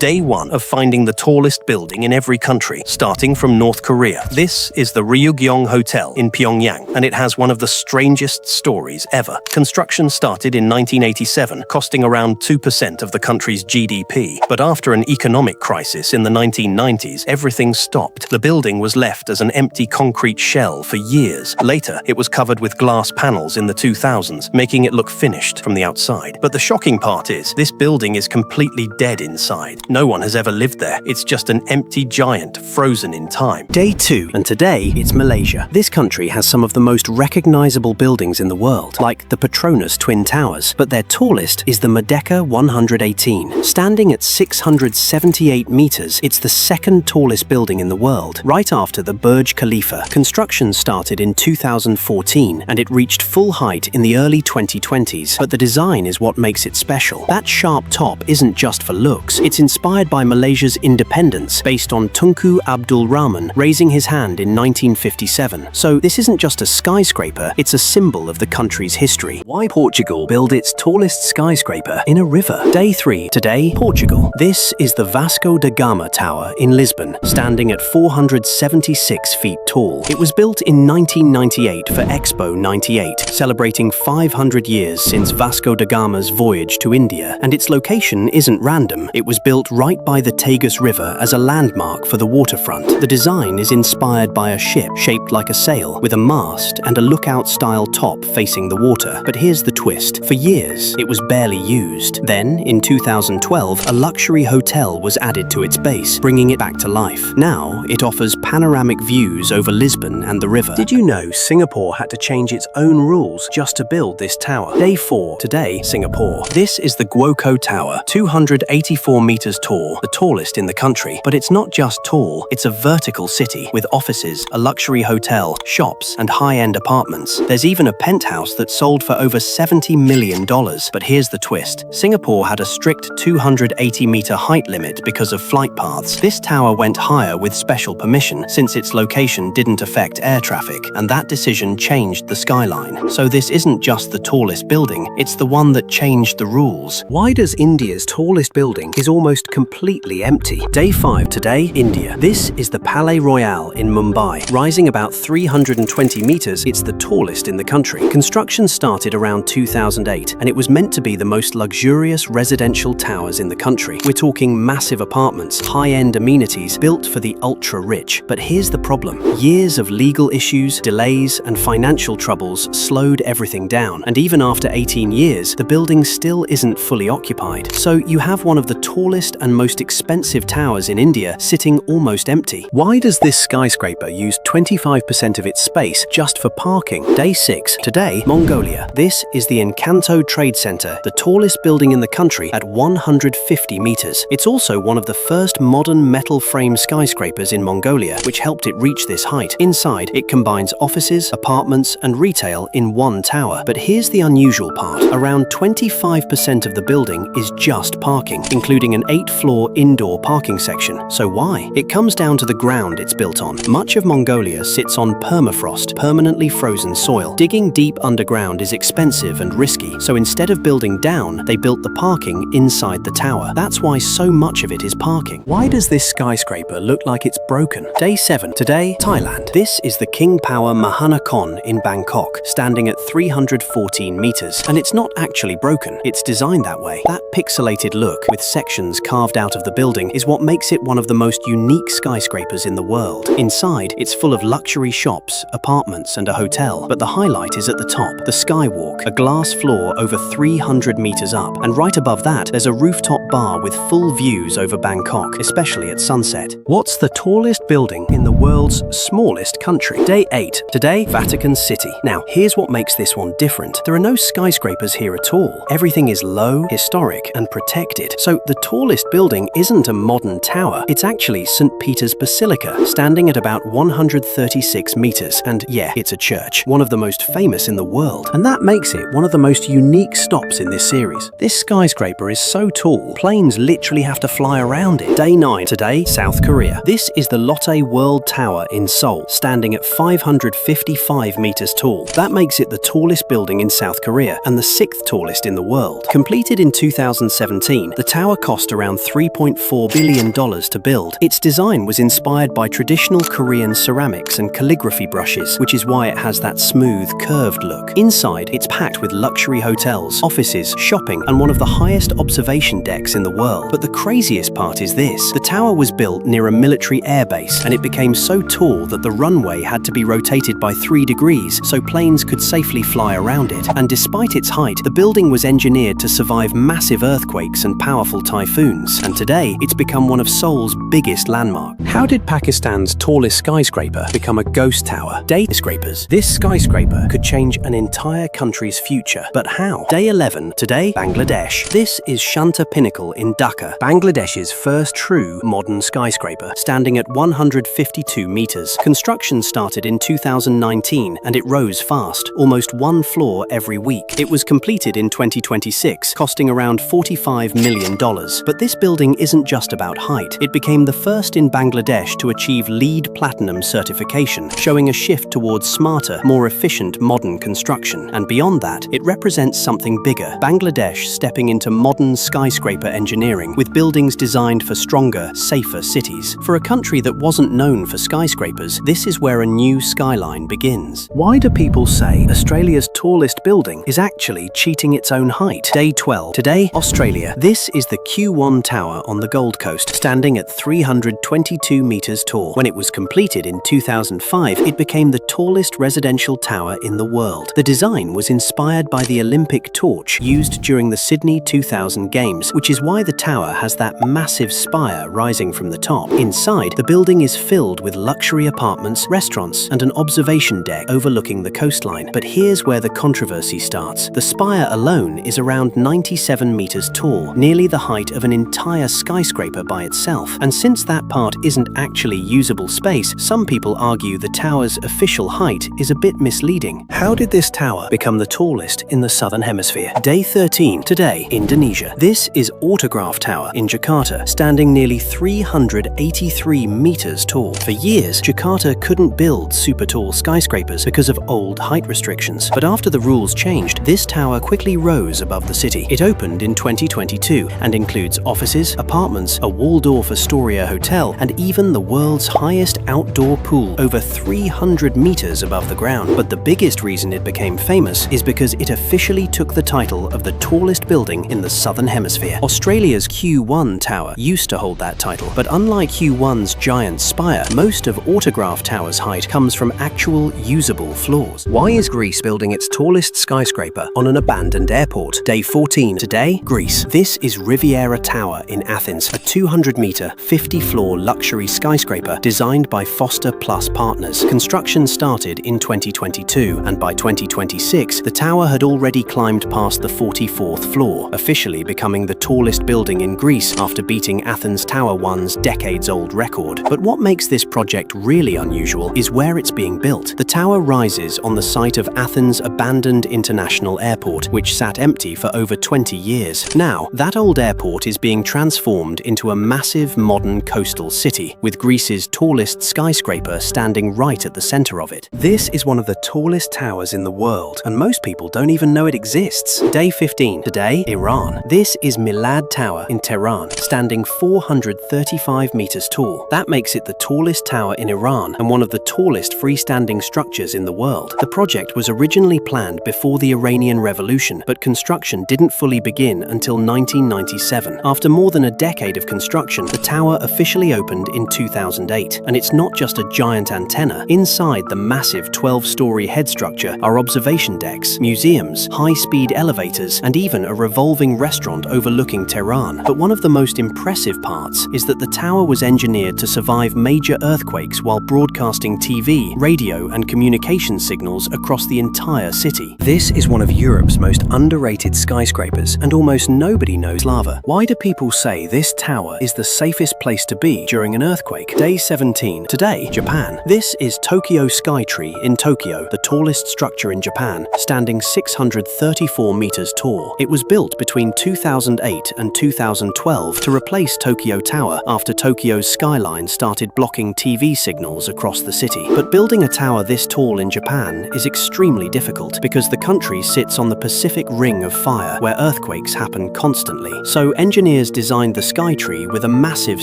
Day 1 of finding the tallest building in every country, starting from North Korea. This is the Ryugyong Hotel in Pyongyang, and it has one of the strangest stories ever. Construction started in 1987, costing around 2% of the country's GDP. But after an economic crisis in the 1990s, everything stopped. The building was left as an empty concrete shell for years. Later, it was covered with glass panels in the 2000s, making it look finished from the outside. But the shocking part is, this building is completely dead inside. No one has ever lived there. It's just an empty giant, frozen in time. Day 2, and today it's Malaysia. This country has some of the most recognizable buildings in the world, like the Petronas Twin Towers, but their tallest is the Merdeka 118. Standing at 678 meters, it's the second tallest building in the world, right after the Burj Khalifa. Construction started in 2014, and it reached full height in the early 2020s, but the design is what makes it special. That sharp top isn't just for looks, it's inspired by Malaysia's independence, based on Tunku Abdul Rahman raising his hand in 1957. So this isn't just a skyscraper, it's a symbol of the country's history. Why Portugal build its tallest skyscraper in a river? Day 3, today, Portugal. This is the Vasco da Gama Tower in Lisbon, standing at 476 feet tall. It was built in 1998 for Expo 98, celebrating 500 years since Vasco da Gama's voyage to India, and its location isn't random. It was built right by the Tagus River as a landmark for the waterfront. The design is inspired by a ship shaped like a sail, with a mast and a lookout-style top facing the water. But here's the twist. For years, it was barely used. Then, in 2012, a luxury hotel was added to its base, bringing it back to life. Now, it offers panoramic views over Lisbon and the river. Did you know Singapore had to change its own rules just to build this tower? Day 4, today, Singapore. This is the Guoco Tower, 284 meters tall, the tallest in the country. But it's not just tall, it's a vertical city with offices, a luxury hotel, shops, and high-end apartments. There's even a penthouse that sold for over $70 million. But here's the twist. Singapore had a strict 280-meter height limit because of flight paths. This tower went higher with special permission, since its location didn't affect air traffic, and that decision changed the skyline. So this isn't just the tallest building, it's the one that changed the rules. Why does India's tallest building is almost completely empty? Day 5, today, India. This is the Palais Royal in Mumbai. Rising about 320 meters, it's the tallest in the country. Construction started around 2008, and it was meant to be the most luxurious residential towers in the country. We're talking massive apartments, high-end amenities built for the ultra-rich. But here's the problem. Years of legal issues, delays, and financial troubles slowed everything down. And even after 18 years, the building still isn't fully occupied. So you have one of the tallest and most expensive towers in India sitting almost empty. Why does this skyscraper use 25% of its space just for parking? Day 6, today, Mongolia. This is the Encanto Trade Center, the tallest building in the country at 150 meters. It's also one of the first modern metal frame skyscrapers in Mongolia, which helped it reach this height. Inside, it combines offices, apartments, and retail in one tower. But here's the unusual part. Around 25% of the building is just parking, including an 8-floor indoor parking section. So why? It comes down to the ground it's built on. Much of Mongolia sits on permafrost, permanently frozen soil. Digging deep underground is expensive and risky, so instead of building down, they built the parking inside the tower. That's why so much of it is parking. Why does this skyscraper look like it's broken? Day 7, today, Thailand. This is the King Power Mahanakhon in Bangkok, standing at 314 meters. And it's not actually broken, it's designed that way. That pixelated look, with sections carved out of the building, is what makes it one of the most unique skyscrapers in the world. Inside, it's full of luxury shops, apartments, and a hotel. But the highlight is at the top, the Skywalk, a glass floor over 300 meters up. And right above that, there's a rooftop bar with full views over Bangkok, especially at sunset. What's the tallest building in the world's smallest country? Day 8, today, Vatican City. Now, here's what makes this one different. There are no skyscrapers here at all. Everything is low, historic, and protected. So the tallest building isn't a modern tower, it's actually St. Peter's Basilica, standing at about 136 meters. And yeah, it's a church, one of the most famous in the world. And that makes it one of the most unique stops in this series. This skyscraper is so tall, planes literally have to fly around it. Day 9, today, South Korea. This is the Lotte World Tower in Seoul, standing at 555 meters tall. That makes it the tallest building in South Korea and the 6th tallest in the world. Completed in 2017, the tower cost around around $3.4 billion to build. Its design was inspired by traditional Korean ceramics and calligraphy brushes, which is why it has that smooth, curved look. Inside, it's packed with luxury hotels, offices, shopping, and one of the highest observation decks in the world. But the craziest part is this. The tower was built near a military airbase, and it became so tall that the runway had to be rotated by 3 degrees so planes could safely fly around it. And despite its height, the building was engineered to survive massive earthquakes and powerful typhoons. And today, it's become one of Seoul's biggest landmarks. How did Pakistan's tallest skyscraper become a ghost tower? Day skyscrapers. This skyscraper could change an entire country's future. But how? Day 11. Today, Bangladesh. This is Shanta Pinnacle in Dhaka, Bangladesh's first true modern skyscraper, standing at 152 meters. Construction started in 2019 and it rose fast, almost 1 floor every week. It was completed in 2026, costing around $45 million. But this building isn't just about height. It became the first in Bangladesh to achieve LEED Platinum certification, showing a shift towards smarter, more efficient modern construction. And beyond that, it represents something bigger. Bangladesh stepping into modern skyscraper engineering, with buildings designed for stronger, safer cities. For a country that wasn't known for skyscrapers, this is where a new skyline begins. Why do people say Australia's tallest building is actually cheating its own height? Day 12. Today, Australia. This is the Q1 Tower on the Gold Coast, standing at 322 meters tall. When it was completed in 2005, it became the tallest residential tower in the world. The design was inspired by the Olympic torch used during the Sydney 2000 Games, which is why the tower has that massive spire rising from the top. Inside, the building is filled with luxury apartments, restaurants, and an observation deck overlooking the coastline. But here's where the controversy starts. The spire alone is around 97 meters tall, nearly the height of an entire skyscraper by itself. And since that part isn't actually usable space, some people argue the tower's official height is a bit misleading. How did this tower become the tallest in the southern hemisphere? Day 13. Today, Indonesia. This is Autograph Tower in Jakarta, standing nearly 383 meters tall. For years, Jakarta couldn't build super tall skyscrapers because of old height restrictions. But after the rules changed, this tower quickly rose above the city. It opened in 2022 and includes offices, apartments, a Waldorf Astoria hotel, and even the world's highest outdoor pool, over 300 meters above the ground. But the biggest reason it became famous is because it officially took the title of the tallest building in the southern hemisphere. Australia's Q1 Tower used to hold that title, but unlike Q1's giant spire, most of Autograph Tower's height comes from actual usable floors. Why is Greece building its tallest skyscraper on an abandoned airport? Day 14. Today, Greece. This is Riviera Tower in Athens, a 200-meter, 50-floor luxury skyscraper designed by Foster Plus Partners. Construction started in 2022, and by 2026, the tower had already climbed past the 44th floor, officially becoming the tallest building in Greece after beating Athens Tower 1's decades-old record. But what makes this project really unusual is where it's being built. The tower rises on the site of Athens' abandoned international airport, which sat empty for over 20 years. Now, that old airport is being transformed into a massive modern coastal city, with Greece's tallest skyscraper standing right at the center of it. This is one of the tallest towers in the world, and most people don't even know it exists. Day 15. Today, Iran. This is Milad Tower in Tehran, standing 435 meters tall. That makes it the tallest tower in Iran and one of the tallest freestanding structures in the world. The project was originally planned before the Iranian Revolution, but construction didn't fully begin until 1997. After more than a decade of construction, the tower officially opened in 2008. And it's not just a giant antenna. Inside the massive 12-story head structure are observation decks, museums, high-speed elevators, and even a revolving restaurant overlooking Tehran. But one of the most impressive parts is that the tower was engineered to survive major earthquakes while broadcasting TV, radio, and communication signals across the entire city. This is one of Europe's most underrated skyscrapers, and almost nobody knows lava. Why do people say this tower is the safest place to be during an earthquake? Day 17. Today, Japan. This is Tokyo Skytree in Tokyo, the tallest structure in Japan, standing 634 meters tall. It was built between 2008 and 2012 to replace Tokyo Tower after Tokyo's skyline started blocking TV signals across the city. But building a tower this tall in Japan is extremely difficult because the country sits on the Pacific Ring of Fire, where earthquakes happen constantly. So engineers engineers designed the Skytree with a massive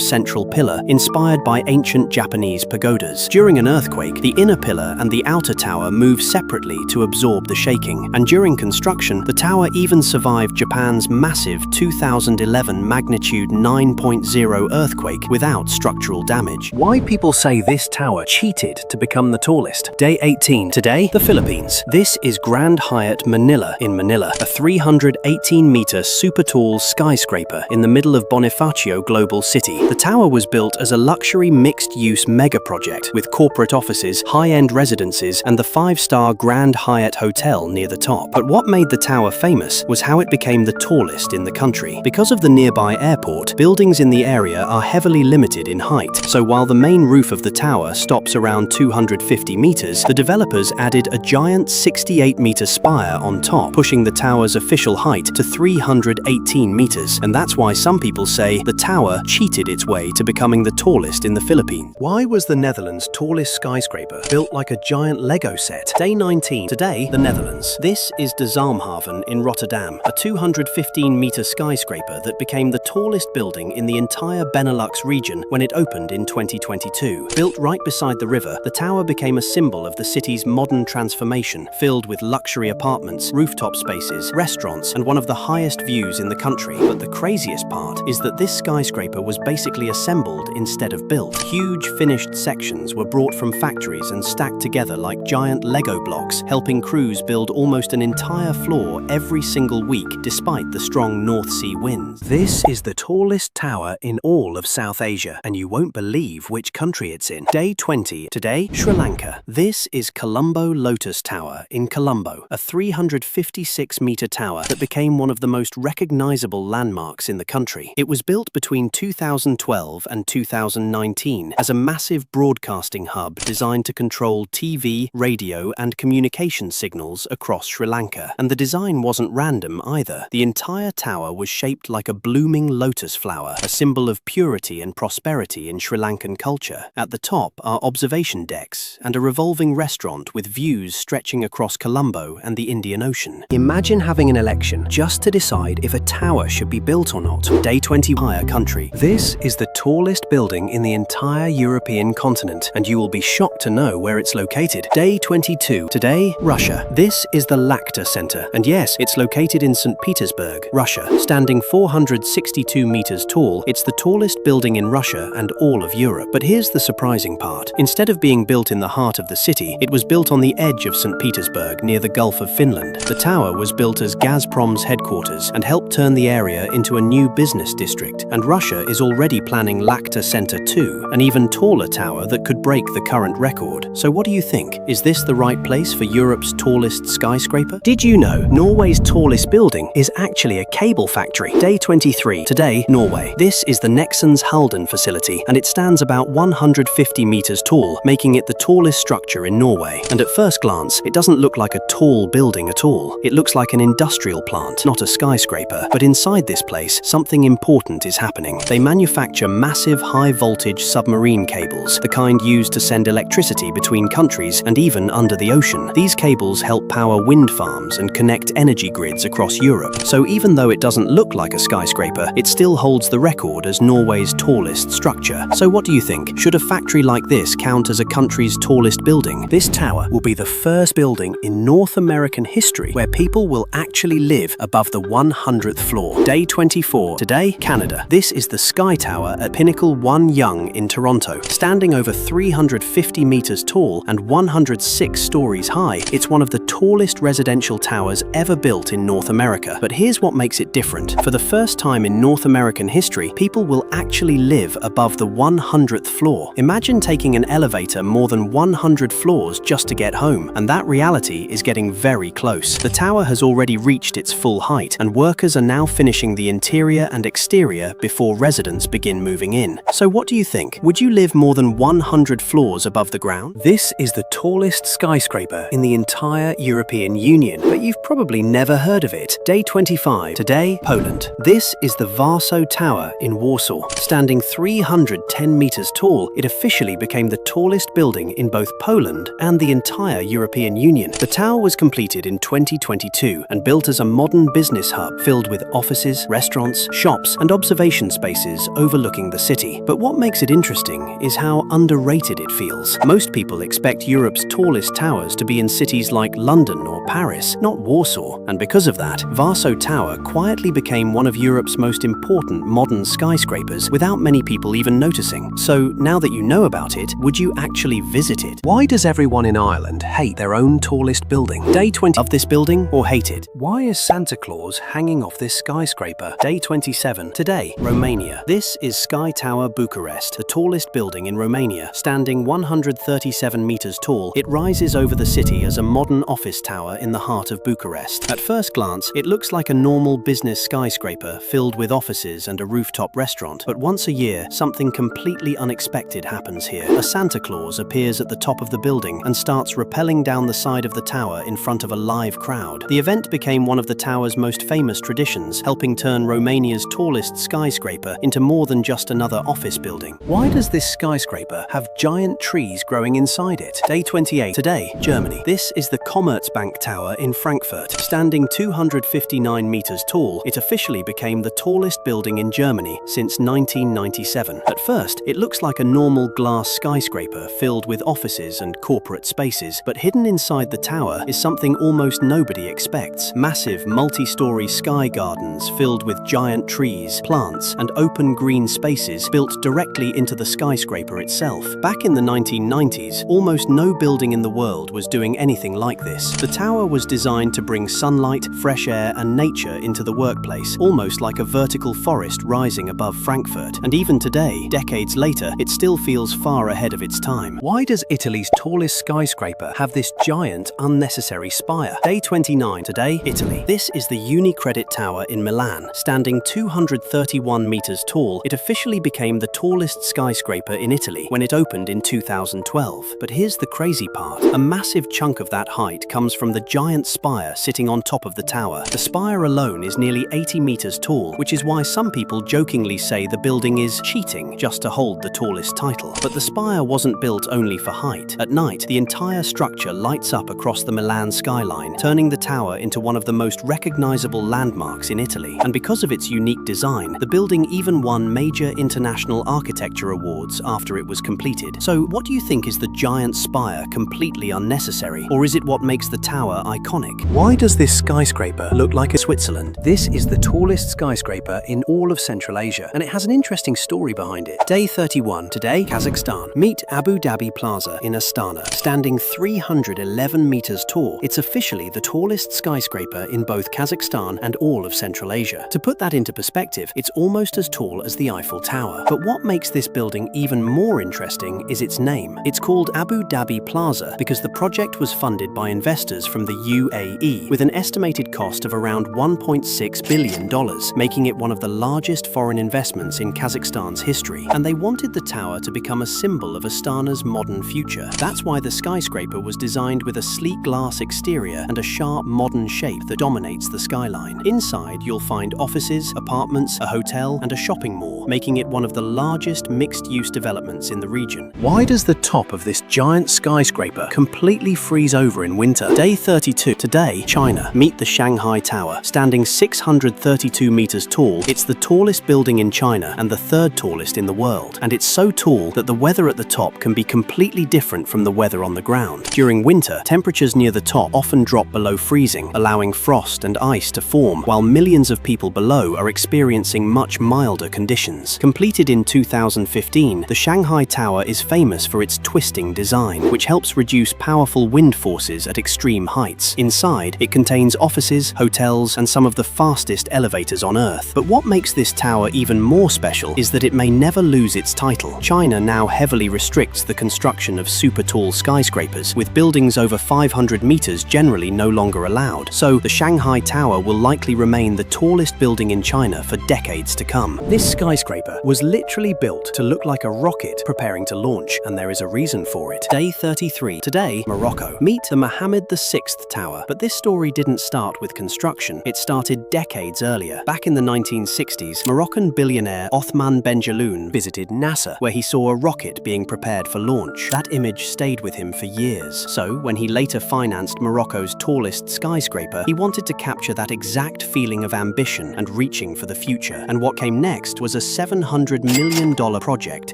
central pillar inspired by ancient Japanese pagodas. During an earthquake, the inner pillar and the outer tower move separately to absorb the shaking, and during construction, the tower even survived Japan's massive 2011 magnitude 9.0 earthquake without structural damage. Why people say this tower cheated to become the tallest? Day 18. Today, the Philippines. This is Grand Hyatt Manila in Manila, a 318-meter super tall skyscraper in the middle of Bonifacio Global City. The tower was built as a luxury mixed-use mega project with corporate offices, high-end residences, and the 5-star Grand Hyatt Hotel near the top. But what made the tower famous was how it became the tallest in the country. Because of the nearby airport, buildings in the area are heavily limited in height. So while the main roof of the tower stops around 250 meters, the developers added a giant 68-meter spire on top, pushing the tower's official height to 318 meters. And that's why some people say the tower cheated its way to becoming the tallest in the Philippines. Why was the Netherlands' tallest skyscraper built like a giant Lego set? Day 19. Today, the Netherlands. This is de Zalmhaven in Rotterdam, a 215-meter skyscraper that became the tallest building in the entire Benelux region when it opened in 2022. Built right beside the river, the tower became a symbol of the city's modern transformation, filled with luxury apartments, rooftop spaces, restaurants, and one of the highest views in the country. But the craziest part is that this skyscraper was basically assembled instead of built. Huge finished sections were brought from factories and stacked together like giant Lego blocks, helping crews build almost an entire floor every single week despite the strong North Sea winds. This is the tallest tower in all of South Asia, and you won't believe which country it's in. Day 20. Today, Sri Lanka. This is Colombo Lotus Tower in Colombo, a 356-meter tower that became one of the most recognizable landmarks in the country. It was built between 2012 and 2019 as a massive broadcasting hub designed to control TV, radio, and communication signals across Sri Lanka. And the design wasn't random either. The entire tower was shaped like a blooming lotus flower, a symbol of purity and prosperity in Sri Lankan culture. At the top are observation decks and a revolving restaurant with views stretching across Colombo and the Indian Ocean. Imagine having an election just to decide if a tower should be built or not. Day 20. Higher country. This is the tallest building in the entire European continent, and you will be shocked to know where it's located. Day 22. Today, Russia. This is the Lakta Center, and yes, it's located in St. Petersburg, Russia. Standing 462 meters tall, it's the tallest building in Russia and all of Europe. But here's the surprising part. Instead of being built in the heart of the city, it was built on the edge of St. Petersburg near the Gulf of Finland. The tower was built as Gazprom's headquarters and helped turn the area into a new business district. And Russia is already planning Lakta Center 2, an even taller tower that could break the current record. So what do you think? Is this the right place for Europe's tallest skyscraper? Did you know Norway's tallest building is actually a cable factory? Day 23. Today, Norway. This is the Nexans Halden facility, and it stands about 150 meters tall, making it the tallest structure in Norway. And at first glance, it doesn't look like a tall building at all. It looks like an industrial plant, not a skyscraper. But inside this place, something important is happening. They manufacture massive high-voltage submarine cables, the kind used to send electricity between countries and even under the ocean. These cables help power wind farms and connect energy grids across Europe. So even though it doesn't look like a skyscraper, it still holds the record as Norway's tallest structure. So what do you think? Should a factory like this count as a country's tallest building? This tower will be the first building in North American history where people will actually live above the 100th floor. Day 24. Today, Canada. This is the Sky Tower at Pinnacle 1 Yonge in Toronto. Standing over 350 meters tall and 106 stories high, it's one of the tallest residential towers ever built in North America. But here's what makes it different. For the first time in North American history, people will actually live above the 100th floor. Imagine taking an elevator more than 100 floors just to get home, and that reality is getting very close. The tower has already reached its full height, and workers are now finishing the interior and exterior before residents begin moving in. So what do you think? Would you live more than 100 floors above the ground? This is the tallest skyscraper in the entire European Union, but you've probably never heard of it. Day 25. Today, Poland. This is the Warsaw Tower in Warsaw. Standing 310 meters tall, it officially became the tallest building in both Poland and the entire European Union. The tower was completed in 2022 and built as a modern business hub filled with offices, restaurants, shops, and observation spaces overlooking the city. But what makes it interesting is how underrated it feels. Most people expect Europe's tallest towers to be in cities like London or Paris, not Warsaw, and because of that, Warsaw Tower quietly became one of Europe's most important modern skyscrapers without many people even noticing. So now that you know about it, would you actually visit it? Why does everyone in Ireland hate their own tallest building? Day 20 of this building or hate it? Why is Santa Claus hanging off this skyscraper? Day 27. Today, Romania. This is Sky Tower Bucharest, the tallest building in Romania. Standing 137 meters tall, it rises over the city as a modern office tower in the heart of Bucharest. At first glance, it looks like a normal business skyscraper filled with offices and a rooftop restaurant. But once a year, something completely unexpected happens here. A Santa Claus appears at the top of the building and starts rappelling down the side of the tower in front of a live crowd. The event became one of the tower's most famous traditions, helping turn Romania's tallest skyscraper into more than just another office building. Why does this skyscraper have giant trees growing inside it? Day 28. Today, Germany. This is the Commerzbank Tower in Frankfurt. Standing 259 meters tall, it officially became the tallest building in Germany since 1997. At first, it looks like a normal glass skyscraper filled with offices and corporate spaces, but hidden inside the tower is something almost nobody expects. Massive multi-story sky gardens filled with giant trees, plants, and open green spaces built directly into the skyscraper itself. Back in the 1990s, almost no building in the world was doing anything like this. The tower was designed to bring sunlight, fresh air, and nature into the workplace, almost like a vertical forest rising above Frankfurt. And even today, decades later, it still feels far ahead of its time. Why does Italy's tallest skyscraper have this giant, unnecessary spire? Day 29. Today, Italy. This is the UniCredit Tower in Milan. Standing 231 meters tall, it officially became the tallest skyscraper in Italy when it opened in 2012. But here's the crazy part. A massive chunk of that height comes from the giant spire sitting on top of the tower. The spire alone is nearly 80 meters tall, which is why some people jokingly say the building is cheating just to hold the tallest title. But the spire wasn't built only for height. At night, the entire structure lights up across the Milan skyline, turning the tower into one of the most recognizable landmarks in Italy. And because of its unique design, the building even won major international architecture awards after it was completed. So what do you think, is the giant spire completely unnecessary, or is it what makes the tower iconic? Why does this skyscraper look like a Switzerland? This is the tallest skyscraper in all of Central Asia, and it has an interesting story behind it. Day 31. Today, Kazakhstan. Meet Abu Dhabi Plaza in Astana. Standing 311 meters tall, it's officially the tallest skyscraper in both Kazakhstan and all of Central Asia. To put that into perspective, it's almost as tall as the Eiffel Tower. But what makes this building even more interesting is its name. It's called Abu Dhabi Plaza because the project was funded by investors from the UAE with an estimated cost of around $1.6 billion, making it one of the largest foreign investments in Kazakhstan's history. And they wanted the tower to become a symbol of Astana's modern future. That's why the skyscraper was designed with a sleek glass exterior and a sharp modern shape that dominates the skyline. Inside, you'll find offices, apartments, a hotel, and a shopping mall, making it one of the largest mixed-use developments in the region. Why does the top of this giant skyscraper completely freeze over in winter? Day 32. Today, China. Meet the Shanghai Tower. Standing 632 meters tall, it's the tallest building in China and the third tallest in the world. And it's so tall that the weather at the top can be completely different from the weather on the ground. During winter, temperatures near the top often drop below freezing, allowing frost and ice to form, while millions of people below are experiencing much milder conditions. Completed in 2015, the Shanghai Tower is famous for its twisting design, which helps reduce powerful wind forces at extreme heights. Inside, it contains offices, hotels, and some of the fastest elevators on Earth. But what makes this tower even more special is that it may never lose its title. China now heavily restricts the construction of super tall skyscrapers, with buildings over 500 meters generally no longer allowed. So the Shanghai Tower will likely remain the tallest building in China for decades to come. This skyscraper skyscraper was literally built to look like a rocket preparing to launch, and there is a reason for it. Day 33. Today, Morocco. Meet the Mohammed VI Tower. But this story didn't start with construction. It started decades earlier. Back in the 1960s, Moroccan billionaire Othman Benjelloun visited NASA, where he saw a rocket being prepared for launch. That image stayed with him for years. So, when he later financed Morocco's tallest skyscraper, he wanted to capture that exact feeling of ambition and reaching for the future. And what came next was a $700 million project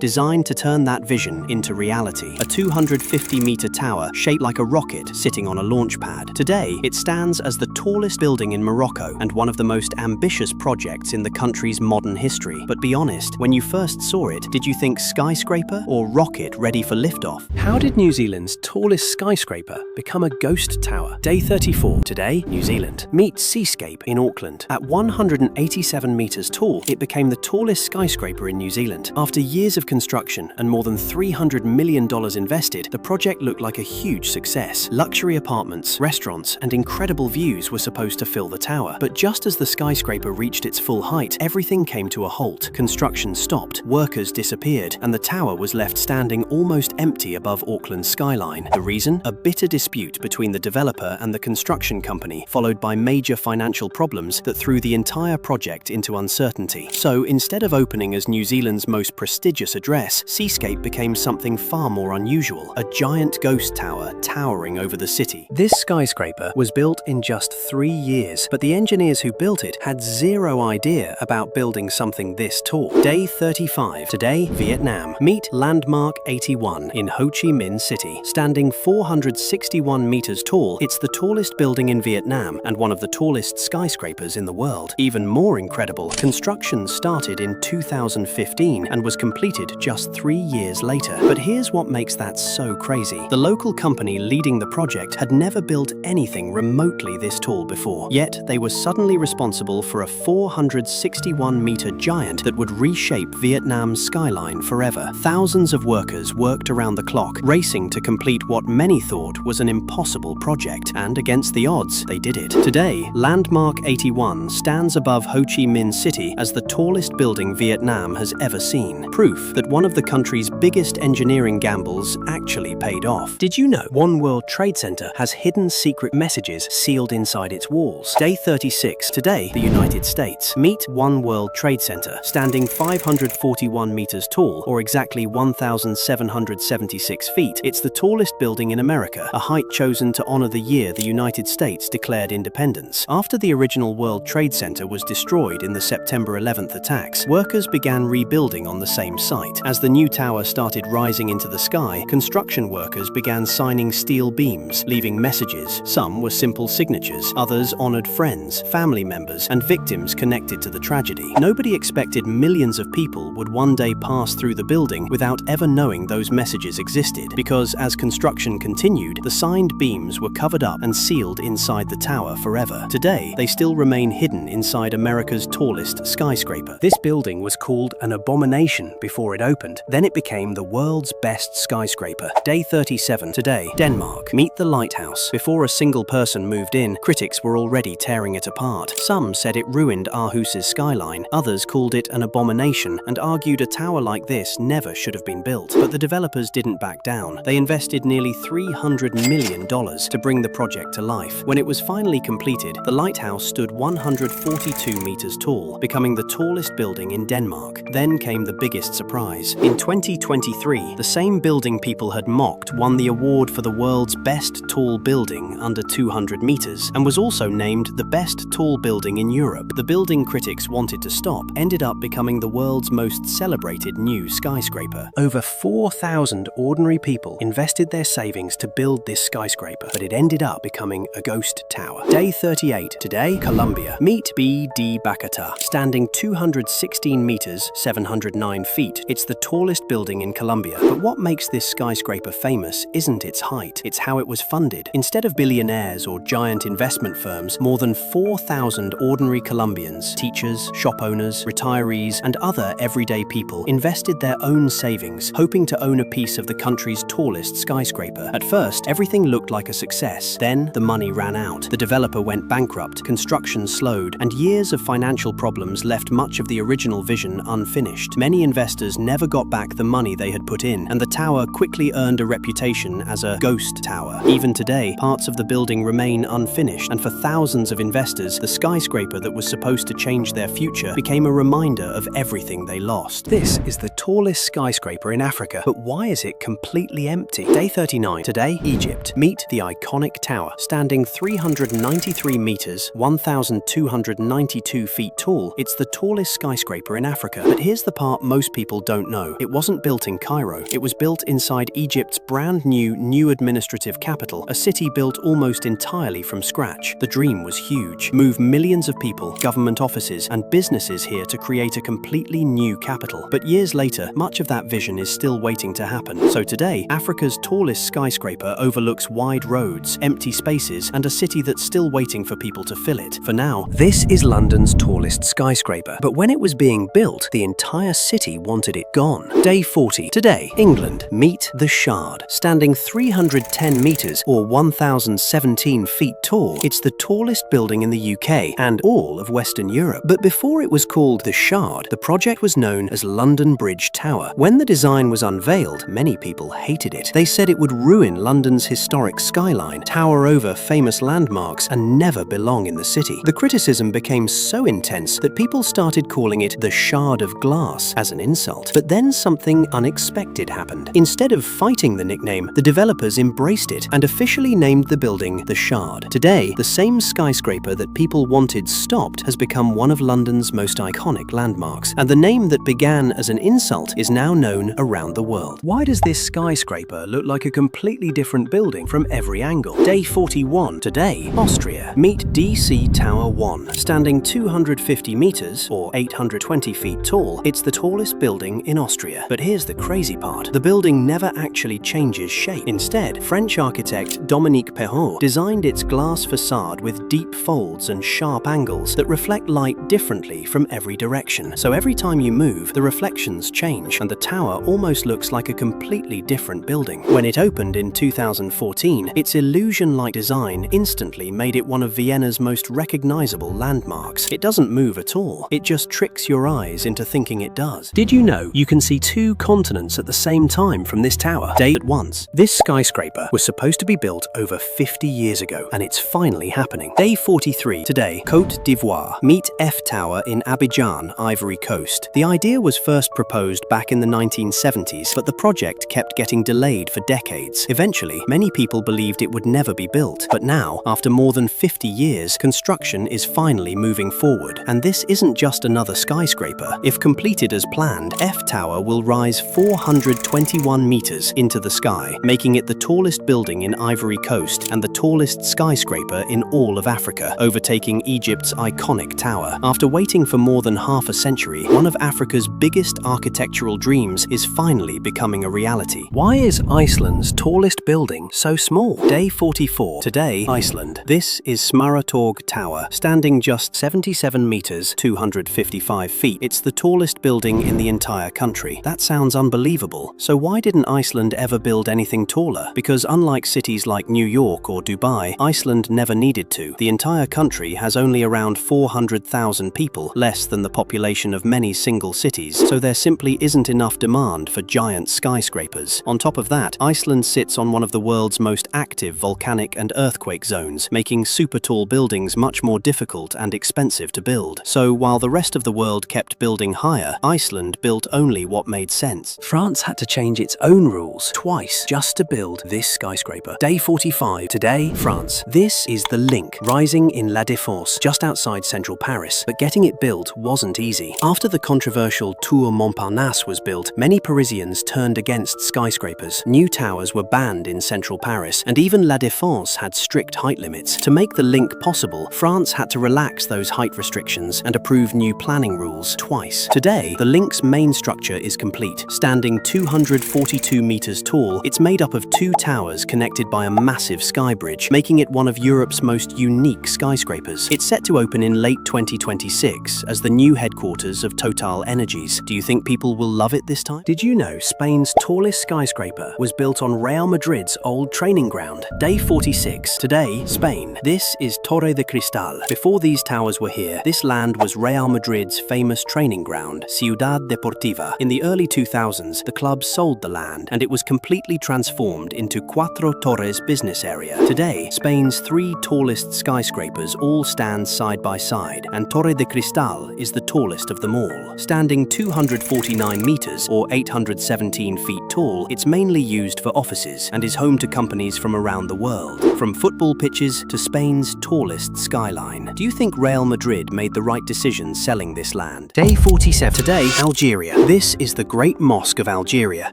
designed to turn that vision into reality. A 250-meter tower shaped like a rocket sitting on a launch pad. Today, it stands as the tallest building in Morocco and one of the most ambitious projects in the country's modern history. But be honest, when you first saw it, did you think skyscraper or rocket ready for liftoff? How did New Zealand's tallest skyscraper become a ghost tower? Day 34. Today, New Zealand. Meet Seascape in Auckland. At 187 meters tall, it became the tallest skyscraper in New Zealand. After years of construction and more than $300 million invested, the project looked like a huge success. Luxury apartments, restaurants, and incredible views were supposed to fill the tower. But just as the skyscraper reached its full height, everything came to a halt. Construction stopped, workers disappeared, and the tower was left standing almost empty above Auckland's skyline. The reason? A bitter dispute between the developer and the construction company, followed by major financial problems that threw the entire project into uncertainty. So, instead of opening as New Zealand's most prestigious address, Seascape became something far more unusual, a giant ghost tower towering over the city. This skyscraper was built in just 3 years, but the engineers who built it had zero idea about building something this tall. Day 35. Today, Vietnam. Meet Landmark 81 in Ho Chi Minh City. Standing 461 meters tall, it's the tallest building in Vietnam and one of the tallest skyscrapers in the world. Even more incredible, construction started in 2015 and was completed just 3 years later. But here's what makes that so crazy. The local company leading the project had never built anything remotely this tall before. Yet, they were suddenly responsible for a 461-meter giant that would reshape Vietnam's skyline forever. Thousands of workers worked around the clock, racing to complete what many thought was an impossible project. And against the odds, they did it. Today, Landmark 81 stands above Ho Chi Minh City as the tallest building Vietnam has ever seen. Proof that one of the country's biggest engineering gambles actually paid off. Did you know One World Trade Center has hidden secret messages sealed inside its walls? Day 36. Today, the United States. Meet One World Trade Center. Standing 541 meters tall, or exactly 1,776 feet, it's the tallest building in America, a height chosen to honor the year the United States declared independence. After the original World Trade Center was destroyed in the September 11th attacks, workers began rebuilding on the same site. As the new tower started rising into the sky, construction workers began signing steel beams, leaving messages. Some were simple signatures, others honored friends, family members, and victims connected to the tragedy. Nobody expected millions of people would one day pass through the building without ever knowing those messages existed, because as construction continued, the signed beams were covered up and sealed inside the tower forever. Today, they still remain hidden inside America's tallest skyscraper. This building was called an abomination before it opened. Then it became the world's best skyscraper. Day 37. Today, Denmark. Meet the lighthouse. Before a single person moved in, critics were already tearing it apart. Some said it ruined Aarhus's skyline. Others called it an abomination and argued a tower like this never should have been built. But the developers didn't back down. They invested nearly $300 million to bring the project to life. When it was finally completed, the lighthouse stood 142 meters tall, becoming the tallest building in Denmark. Then came the biggest surprise. In 2023, the same building people had mocked won the award for the world's best tall building under 200 meters and was also named the best tall building in Europe. The building critics wanted to stop ended up becoming the world's most celebrated new skyscraper. Over 4,000 ordinary people invested their savings to build this skyscraper, but it ended up becoming a ghost tower. Day 38. Today, Colombia. Meet BD Bacata. Standing 216 meters, 709 feet, it's the tallest building in Colombia. But what makes this skyscraper famous isn't its height, it's how it was funded. Instead of billionaires or giant investment firms, more than 4,000 ordinary Colombians, teachers, shop owners, retirees, and other everyday people invested their own savings, hoping to own a piece of the country's tallest skyscraper. At first, everything looked like a success. Then, the money ran out. The developer went bankrupt, construction slowed, and years of financial problems left much of the original original vision unfinished. Many investors never got back the money they had put in, and the tower quickly earned a reputation as a ghost tower. Even today, parts of the building remain unfinished, and for thousands of investors, the skyscraper that was supposed to change their future became a reminder of everything they lost. This is the tallest skyscraper in Africa, but why is it completely empty? Day 39. Today, Egypt. Meet the iconic tower. Standing 393 meters, 1,292 feet tall, it's the tallest skyscraper in Africa. But here's the part most people don't know. It wasn't built in Cairo. It was built inside Egypt's brand new administrative capital, a city built almost entirely from scratch. The dream was huge. Move millions of people, government offices, and businesses here to create a completely new capital. But years later, much of that vision is still waiting to happen. So today, Africa's tallest skyscraper overlooks wide roads, empty spaces, and a city that's still waiting for people to fill it. For now, this is London's tallest skyscraper. But when it was being built, the entire city wanted it gone. Day 40. Today, England. Meet the Shard. Standing 310 meters or 1,017 feet tall, it's the tallest building in the UK and all of Western Europe. But before it was called the Shard, the project was known as London Bridge Tower. When the design was unveiled, many people hated it. They said it would ruin London's historic skyline, tower over famous landmarks, and never belong in the city. The criticism became so intense that people started calling it the Shard of Glass as an insult. But then something unexpected happened. Instead of fighting the nickname, the developers embraced it and officially named the building the Shard. Today, the same skyscraper that people wanted stopped has become one of London's most iconic landmarks, and the name that began as an insult is now known around the world. Why does this skyscraper look like a completely different building from every angle? Day 41. Today, Austria. Meet DC Tower 1. Standing 250 meters or 820 feet tall, it's the tallest building in Austria. But here's the crazy part. The building never actually changes shape. Instead, French architect Dominique Perrault designed its glass facade with deep folds and sharp angles that reflect light differently from every direction. So every time you move, the reflections change, and the tower almost looks like a completely different building. When it opened in 2014, its illusion-like design instantly made it one of Vienna's most recognizable landmarks. It doesn't move at all. It just tricks your eyes into thinking it does. Did you know you can see two continents at the same time from this tower? Day at once. This skyscraper was supposed to be built over 50 years ago, and it's finally happening. Day 43. Today, Cote d'Ivoire. Meet F Tower in Abidjan, Ivory Coast. The idea was first proposed back in the 1970s, but the project kept getting delayed for decades. Eventually, many people believed it would never be built, but now, after more than 50 years, construction is finally moving forward. And this isn't just another skyscraper. If completed as planned, F Tower will rise 421 meters into the sky, making it the tallest building in Ivory Coast and the tallest skyscraper in all of Africa, overtaking Egypt's iconic tower. After waiting for more than half a century, one of Africa's biggest architectural dreams is finally becoming a reality. Why is Iceland's tallest building so small? Day 44. Today, Iceland. This is Smáratorg Tower, standing just 77 meters, 255 feet. It's the tallest building in the entire country. That sounds unbelievable. So why didn't Iceland ever build anything taller? Because unlike cities like New York or Dubai, Iceland never needed to. The entire country has only around 400,000 people, less than the population of many single cities, so there simply isn't enough demand for giant skyscrapers. On top of that, Iceland sits on one of the world's most active volcanic and earthquake zones, making super tall buildings much more difficult and expensive to build. So while the rest of the world kept building higher, Iceland built only what made sense. France had to change its own rules twice just to build this skyscraper. Day 45. Today, France. This is the Link, rising in La Défense, just outside central Paris. But getting it built wasn't easy. After the controversial Tour Montparnasse was built, many Parisians turned against skyscrapers. New towers were banned in central Paris, and even La Défense had strict height limits. To make the Link possible, France had to relax those height restrictions and approve new planning rules twice. Today, the Link's main structure is complete. Standing 242 meters tall, it's made up of two towers connected by a massive sky bridge, making it one of Europe's most unique skyscrapers. It's set to open in late 2026 as the new headquarters of Total Energies. Do you think people will love it this time? Did you know Spain's tallest skyscraper was built on Real Madrid's old training ground? Day 46. Today, Spain. This is Torre de Cristal. Before these towers were here, this land was Real Madrid's famous famous training ground, Ciudad Deportiva. In the early 2000s, the club sold the land and it was completely transformed into Cuatro Torres business area. Today, Spain's 3 tallest skyscrapers all stand side by side, and Torre de Cristal is the tallest of them all. Standing 249 meters or 817 feet tall, it's mainly used for offices and is home to companies from around the world. From football pitches to Spain's tallest skyline. Do you think Real Madrid made the right decision selling this land? Day 47. Today, Algeria. This is the Great Mosque of Algeria.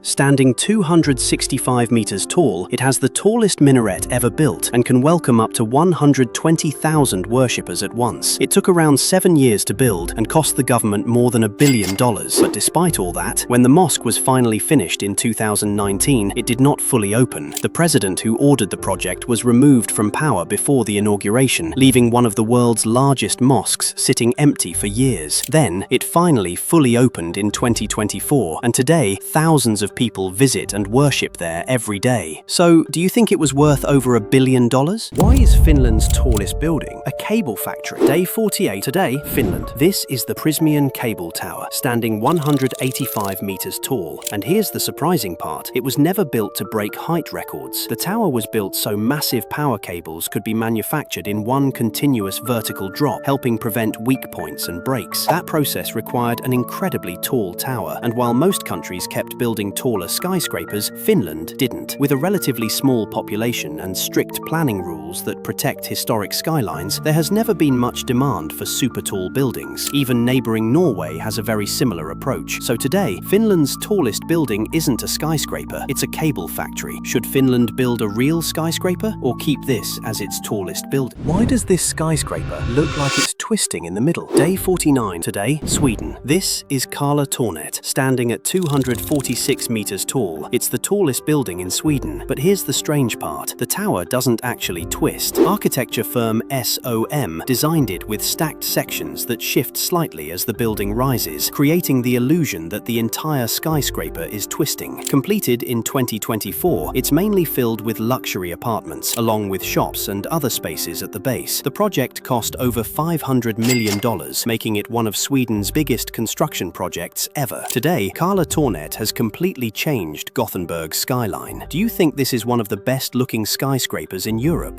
Standing 265 meters tall, it has the tallest minaret ever built and can welcome up to 120,000 worshippers at once. It took around 7 years to build and cost the government more than $1 billion. But despite all that, when the mosque was finally finished in 2019, it did not fully open. The president who ordered the project was removed from power before the inauguration, leaving one of the world's largest mosques sitting empty for years. Then, it finally fully opened in 2024, and today, thousands of people visit and worship there every day. So, do you think it was worth over $1 billion? Why is Finland's tallest building a cable factory? Day 48. Today, Finland. This is the Prismian Cable Tower, standing 185 meters tall. And here's the surprising part. It was never built to break height records. The tower was built so massive power cables could be manufactured in one continuous vertical drop, helping prevent weak points and breaks. That process required an incredibly tall tower, and while most countries kept building taller skyscrapers, Finland didn't. With a relatively small population and strict planning rules that protect historic skylines, there has never been much demand for super tall buildings. Even neighboring Norway has a very similar approach. So today, Finland's tallest building isn't a skyscraper, it's a cable factory. Should Finland build a real skyscraper or keep this as its tallest building? Why does this skyscraper look like it's twisting in the middle? Day 49. Today, Sweden. This is Karla Tornet, standing at 246 meters tall. It's the tallest building in Sweden. But here's the strange part. The tower doesn't actually twist. Architecture firm SOM designed it with stacked sections that shift slightly as the building rises, creating the illusion that the entire skyscraper is twisting. Completed in 2024, it's mainly filled with luxury apartments, along with shops and other spaces at the base. The project cost over $500 million, making it one of Sweden's biggest construction projects ever. Today, Karla Tornet has completely changed Gothenburg's skyline. Do you think this is one of the best-looking skyscrapers in Europe?